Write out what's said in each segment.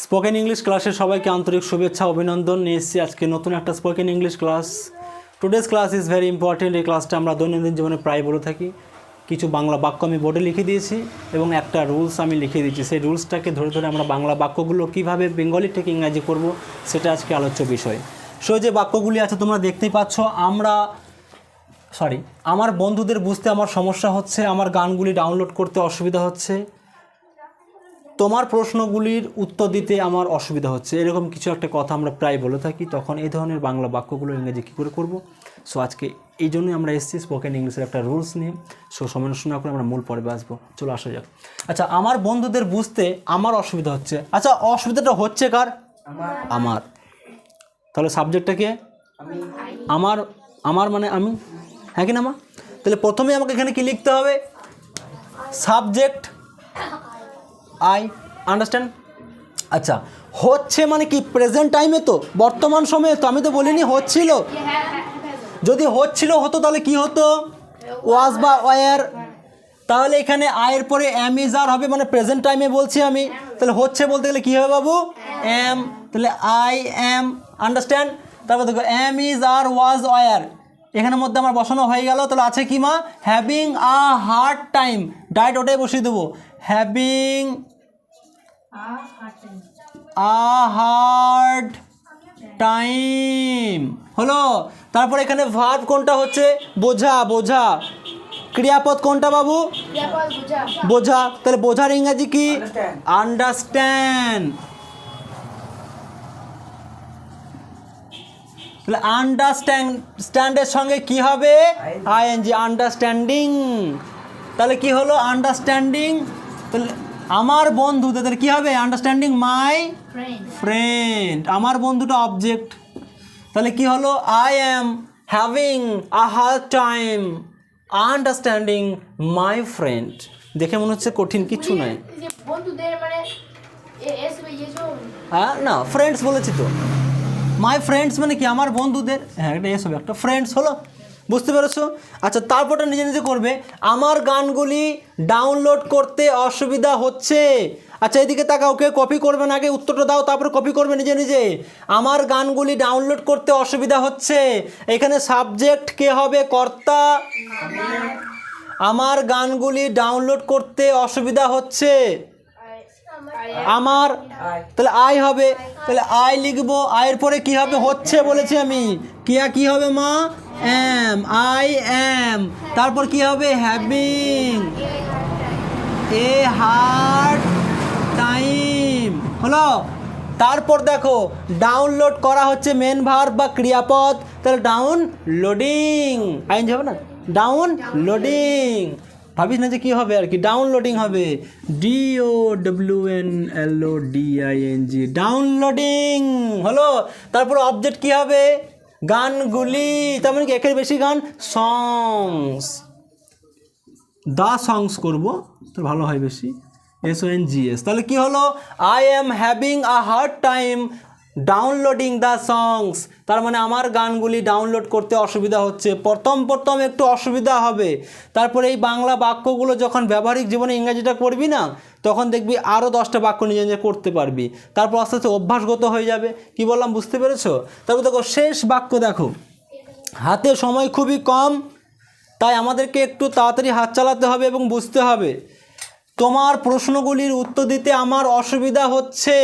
Spoken English ক্লাসে সবাইকে আন্তরিক শুভেচ্ছা অভিনন্দন নিয়ে এসেছি আজকে নতুন একটা spoken English class. Today's class is very important. এই ক্লাসটা আমরা দৈনন্দিন জীবনে প্রায় বলে থাকি। কিছু বাংলা বাক্য আমি বোর্ডে লিখে দিয়েছি এবং একটা রুলস আমি লিখে দিয়েছি। সেই রুলসটাকে ধরে ধরে আমরা বাংলা বাক্যগুলো কীভাবে বেঙ্গলি থেকে ইংরাজি করব সেটা আজকে আলোচ্য বিষয়। সো যে বাক্যগুলি আছে তোমরা দেখতেই পাচ্ছ। আমার বন্ধুদের বুঝতে আমার সমস্যা হচ্ছে, আমার গানগুলি ডাউনলোড করতে অসুবিধা হচ্ছে, তোমার প্রশ্নগুলির উত্তর দিতে আমার অসুবিধা হচ্ছে, এরকম কিছু একটা কথা আমরা প্রায় বলে থাকি। তখন এই ধরনের বাংলা বাক্যগুলো ইংরেজি কী করে করব। সো আজকে এই জন্যই আমরা এসেছি স্পোকেন ইংলিশের একটা রুলস নিয়ে। সো সমালোচনা করে আমরা মূল পর্বে আসবো। চলো আসা যাক। আচ্ছা, আমার বন্ধুদের বুঝতে আমার অসুবিধা হচ্ছে। আচ্ছা, অসুবিধাটা হচ্ছে কার? আমার। তাহলে সাবজেক্টটাকে আমার মানে আমি, হ্যাঁ কি না মা? তাহলে প্রথমে আমাকে এখানে কি লিখতে হবে? Subject I. আন্ডারস্ট্যান্ড? আচ্ছা, হচ্ছে মানে কি? প্রেজেন্ট টাইমে তো, বর্তমান সময়ে তো। আমি তো বলিনি হচ্ছিল। যদি হচ্ছিল হতো তাহলে কি হতো? ওয়াজ বা ওয়ার। তাহলে এখানে আয়ের পরে এম ইজ আর হবে, মানে প্রেজেন্ট টাইমে বলছি আমি। তাহলে হচ্ছে বলতে গেলে কী হবে বাবু? এম। তাহলে আই এম। আন্ডারস্ট্যান্ড? তারপর দেখো am is are was were, এখানের মধ্যে আমার বসানো হয়ে গেল। তাহলে আছে কি মা? Having a hard time. Direct ওটাই বসিয়ে দেবো, হ্যাভিং আ হার্ড টাইম হলো। তারপর এখানে ভার্ব কোনটা হচ্ছে? বোঝা। বোঝা। ক্রিয়াপদ কোনটা বাবু? বোঝা। তাহলে বোঝার ইংরাজি কি? আন্ডারস্ট্যান্ড। তাহলে আন্ডারস্ট্যান্ডের সঙ্গে কি হবে? I N G, understanding. তাহলে কি হলো? আন্ডারস্ট্যান্ডিং। তাহলে আমার বন্ধু, তাদের কি হবে? Understanding my friend. আমার বন্ধুটা অবজেক্ট। তাহলে কি হলো? I am having a hard time understanding my friend. দেখে মনে হচ্ছে কঠিন কিছু নয়। হ্যাঁ না, ফ্রেন্ডস বলেছি তো। মাই ফ্রেন্ডস মানে কি? আমার বন্ধুদের। হ্যাঁ, এটা এসব একটা ফ্রেন্ডস হলো। বুঝতে পেরেছো? আচ্ছা, তারপরটা নিজে নিজে করবে। আমার গানগুলি ডাউনলোড করতে অসুবিধা হচ্ছে। আচ্ছা, এদিকে তাকাও, কে কপি করবে না? আগে উত্তরটা দাও, তারপরে কপি করবে নিজে নিজে। আমার গানগুলি ডাউনলোড করতে অসুবিধা হচ্ছে। এখানে সাবজেক্ট কে হবে? কর্তা। আমার গানগুলি ডাউনলোড করতে অসুবিধা হচ্ছে। আমার। তাহলে আই হবে। তাহলে আই লিখবো। আয়ের পরে কি হবে? হচ্ছে বলেছি আমি। কি হবে মা? এম। I am. তারপর কি হবে? হ্যাভিং এ হার্ড টাইম হলো। তারপর দেখো, ডাউনলোড করা হচ্ছে মেন ভার্ব বা ক্রিয়াপদ। তাহলে ডাউনলোডিং। আইন হবে না? ডাউনলোডিং। ভাবিস না যে কী হবে আর কি, ডাউনলোডিং হবে। DOWNLODING, ডাউনলোডিং হলো। তারপর অবজেক্ট কি হবে? গানগুলি। তার মানে কি একের বেশি গান? সংস। দা সংস করবো তো ভালো হয় বেশি, SONGS। তাহলে কি হলো? I am having a hard time downloading the songs. তার মানে আমার গানগুলি ডাউনলোড করতে অসুবিধা হচ্ছে। প্রথম একটু অসুবিধা হবে। তারপরে এই বাংলা বাক্যগুলো যখন ব্যবহারিক জীবনে ইংরাজিটা করবি না, তখন দেখবি আরও 10টা বাক্য নিজে নিজে করতে পারবি। তারপর আস্তে আস্তে অভ্যাসগত হয়ে যাবে। কি বললাম বুঝতে পেরেছো? তারপর দেখো শেষ বাক্য দেখো, হাতে সময় খুবই কম, তাই আমাদেরকে একটু তাড়াতাড়ি হাত চালাতে হবে এবং বুঝতে হবে। তোমার প্রশ্নগুলির উত্তর দিতে আমার অসুবিধা হচ্ছে।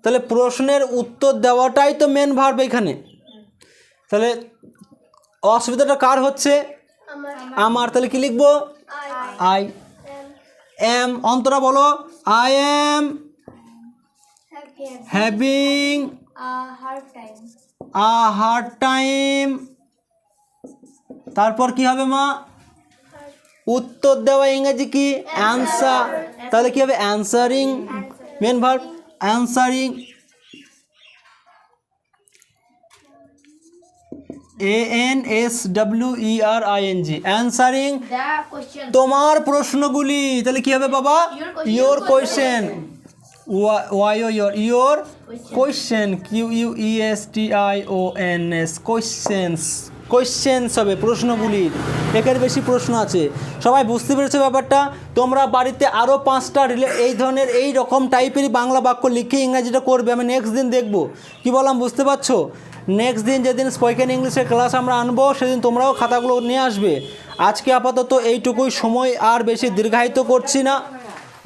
তাহলে প্রশ্নের উত্তর দেওয়াটাই তো মেন ভার্ব এখানে। তাহলে অসুবিধাটা কার হচ্ছে? আমার। তাহলে কি লিখবো? I am. অন্তরা বলো, I am having a hard time. তারপর কি হবে মা? উত্তর দেওয়া ইংরেজি কি? অ্যান্সার। তাহলে কি হবে? Answering. Main verb answering. ANSWERING, answering তোমার প্রশ্নগুলি। তাহলে কি হবে বাবা? Your question. Your question, QUESTIONS, questions. Questions হবে, প্রশ্নগুলির একের বেশি প্রশ্ন আছে। সবাই বুঝতে পেরেছো ব্যাপারটা? তোমরা বাড়িতে আরও 5টা এই ধরনের এই রকম টাইপেরই বাংলা বাক্য লিখে ইংরাজিটা করবে। আমি নেক্সট দিন দেখবো, কি বললাম বুঝতে পারছো? নেক্সট দিন যেদিন স্পোকেন ইংলিশের ক্লাস আমরা আনবো সেদিন তোমরাও খাতাগুলো নিয়ে আসবে। আজকে আপাতত এইটুকুই, সময় আর বেশি দীর্ঘায়িত করছি না।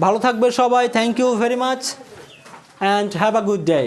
ভালো থাকবে সবাই। Thank you very much and have a good day.